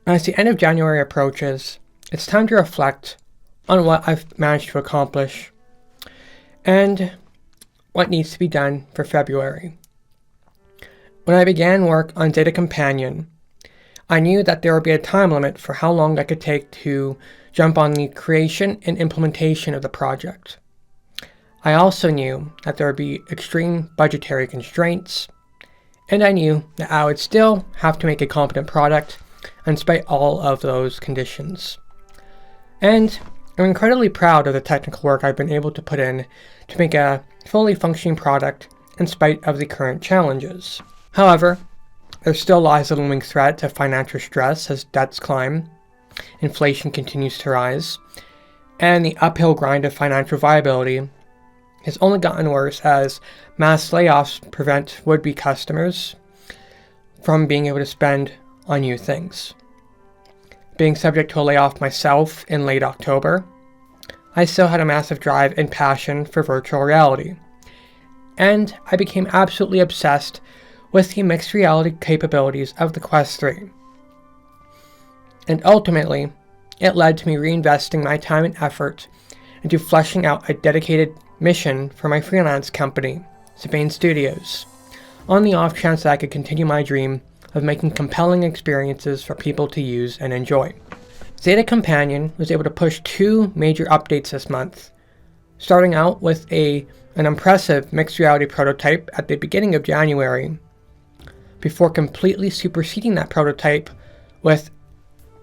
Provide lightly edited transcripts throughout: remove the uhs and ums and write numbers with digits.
As the end of January approaches, it's time to reflect on what I've managed to accomplish and what needs to be done for February. When I began work on Zeta Companion, I knew that there would be a time limit for how long I could take to jump on the creation and implementation of the project. I also knew that there would be extreme budgetary constraints, and I knew that I would still have to make a competent product despite all of those conditions. And I'm incredibly proud of the technical work I've been able to put in to make a fully functioning product in spite of the current challenges. However, there still lies a looming threat of financial stress as debts climb, inflation continues to rise, and the uphill grind of financial viability has only gotten worse as mass layoffs prevent would-be customers from being able to spend on new things. Being subject to a layoff myself in late October, I still had a massive drive and passion for virtual reality, and I became absolutely obsessed with the mixed reality capabilities of the Quest 3. And ultimately, it led to me reinvesting my time and effort into fleshing out a dedicated mission for my freelance company, Zeta Studios, on the off chance that I could continue my dream of making compelling experiences for people to use and enjoy. Zeta Companion was able to push 2 major updates this month, starting out with an impressive mixed reality prototype at the beginning of January, before completely superseding that prototype with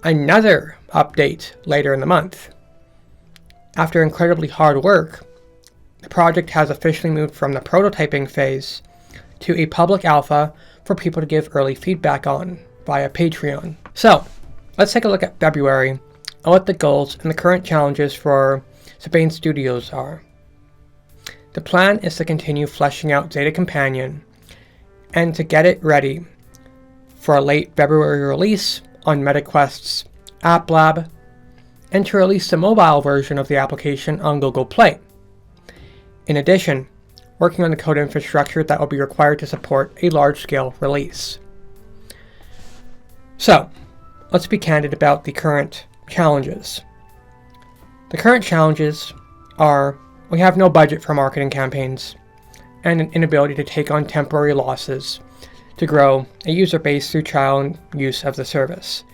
another update later in the month. After incredibly hard work, the project has officially moved from the prototyping phase to a public alpha for people to give early feedback on via Patreon. So, let's take a look at February and what the goals and the current challenges for Zeta Studios are. The plan is to continue fleshing out Zeta Companion and to get it ready for a late February release on MetaQuest's App Lab, and to release the mobile version of the application on Google Play. In addition, working on the code infrastructure that will be required to support a large-scale release. So, let's be candid about the current challenges. The current challenges are we have no budget for marketing campaigns and an inability to take on temporary losses to grow a user base through trial and use of the service.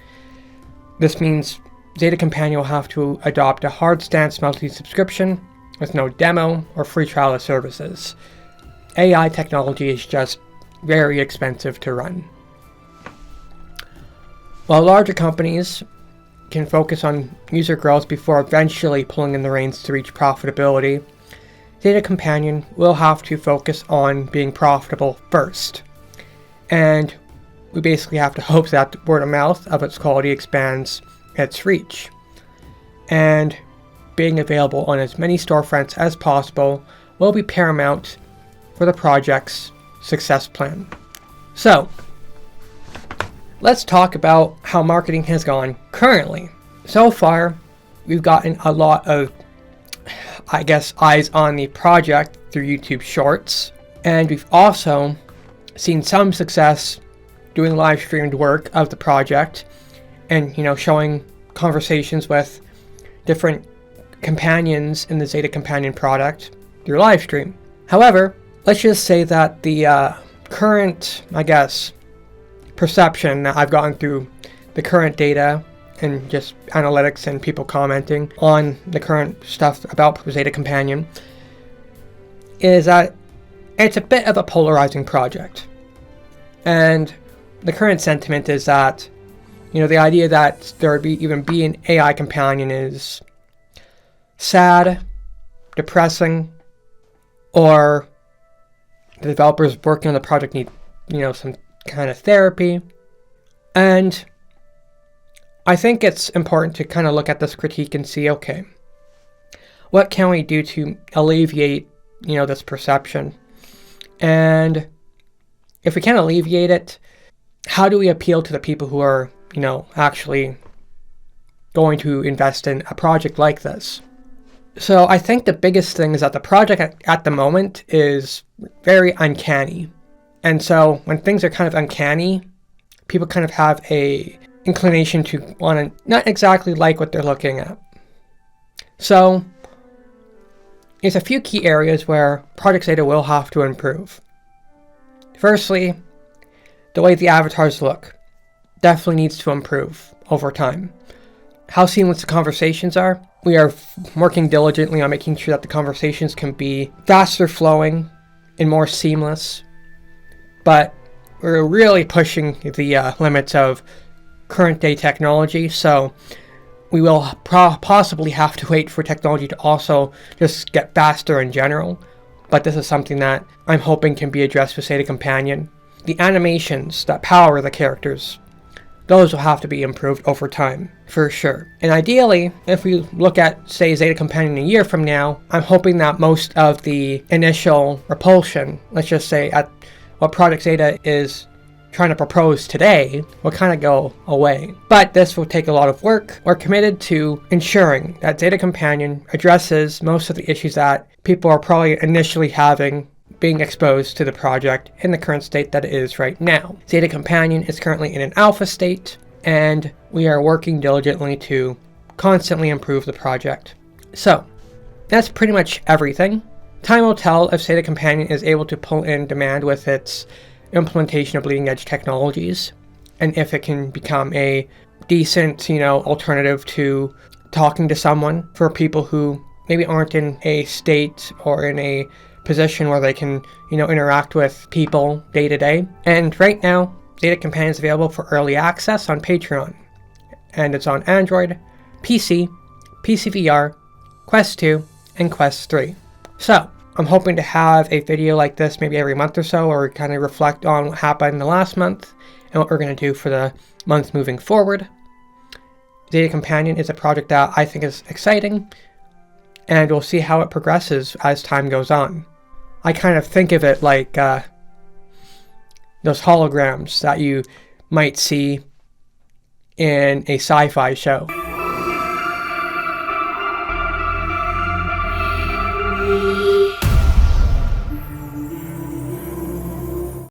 This means Zeta Companion will have to adopt a hard stance monthly subscription with no demo or free trial of services. AI technology is just very expensive to run. While larger companies can focus on user growth before eventually pulling in the reins to reach profitability, Zeta Companion will have to focus on being profitable first. And we basically have to hope that the word of mouth of its quality expands its reach. And being available on as many storefronts as possible will be paramount for the project's success plan. So, let's talk about how marketing has gone currently. So far, we've gotten a lot of, eyes on the project through YouTube Shorts, and we've also seen some success doing live streamed work of the project and, showing conversations with different companions in the Zeta Companion product through live stream. However, let's just say that the current, perception that I've gotten through the current data and just analytics and people commenting on the current stuff about Zeta Companion is that it's a bit of a polarizing project. And the current sentiment is that, the idea that there would even be an AI companion is sad, depressing, or the developers working on the project need, some kind of therapy. And I think it's important to kind of look at this critique and see, okay, what can we do to alleviate, this perception? And if we can alleviate it, how do we appeal to the people who are, actually going to invest in a project like this? So I think the biggest thing is that the project at the moment is very uncanny. And so when things are kind of uncanny, people kind of have a inclination to want to not exactly like what they're looking at. So there's a few key areas where Project Zeta will have to improve. Firstly, the way the avatars look definitely needs to improve over time. How seamless the conversations are. We are working diligently on making sure that the conversations can be faster flowing and more seamless, but we're really pushing the limits of current day technology, so we will possibly have to wait for technology to also just get faster in general, but this is something that I'm hoping can be addressed with Zeta Companion. The animations that power the characters, those will have to be improved over time, for sure. And ideally, if we look at, say, Zeta Companion a year from now, I'm hoping that most of the initial repulsion, let's just say, at what Project Zeta is trying to propose today, will kind of go away. But this will take a lot of work. We're committed to ensuring that Zeta Companion addresses most of the issues that people are probably initially having being exposed to the project in the current state that it is right now. Zeta Companion is currently in an alpha state, and we are working diligently to constantly improve the project. So, that's pretty much everything. Time will tell if Zeta Companion is able to pull in demand with its implementation of bleeding edge technologies, and if it can become a decent, alternative to talking to someone for people who maybe aren't in a state or in a position where they can, interact with people day to day. And right now, Zeta Companion is available for early access on Patreon, and it's on Android, PC, PCVR, Quest 2, and Quest 3. So, I'm hoping to have a video like this maybe every month or so, or kind of reflect on what happened in the last month and what we're going to do for the month moving forward. Zeta Companion is a project that I think is exciting, and we'll see how it progresses as time goes on. I kind of think of it like those holograms that you might see in a sci-fi show.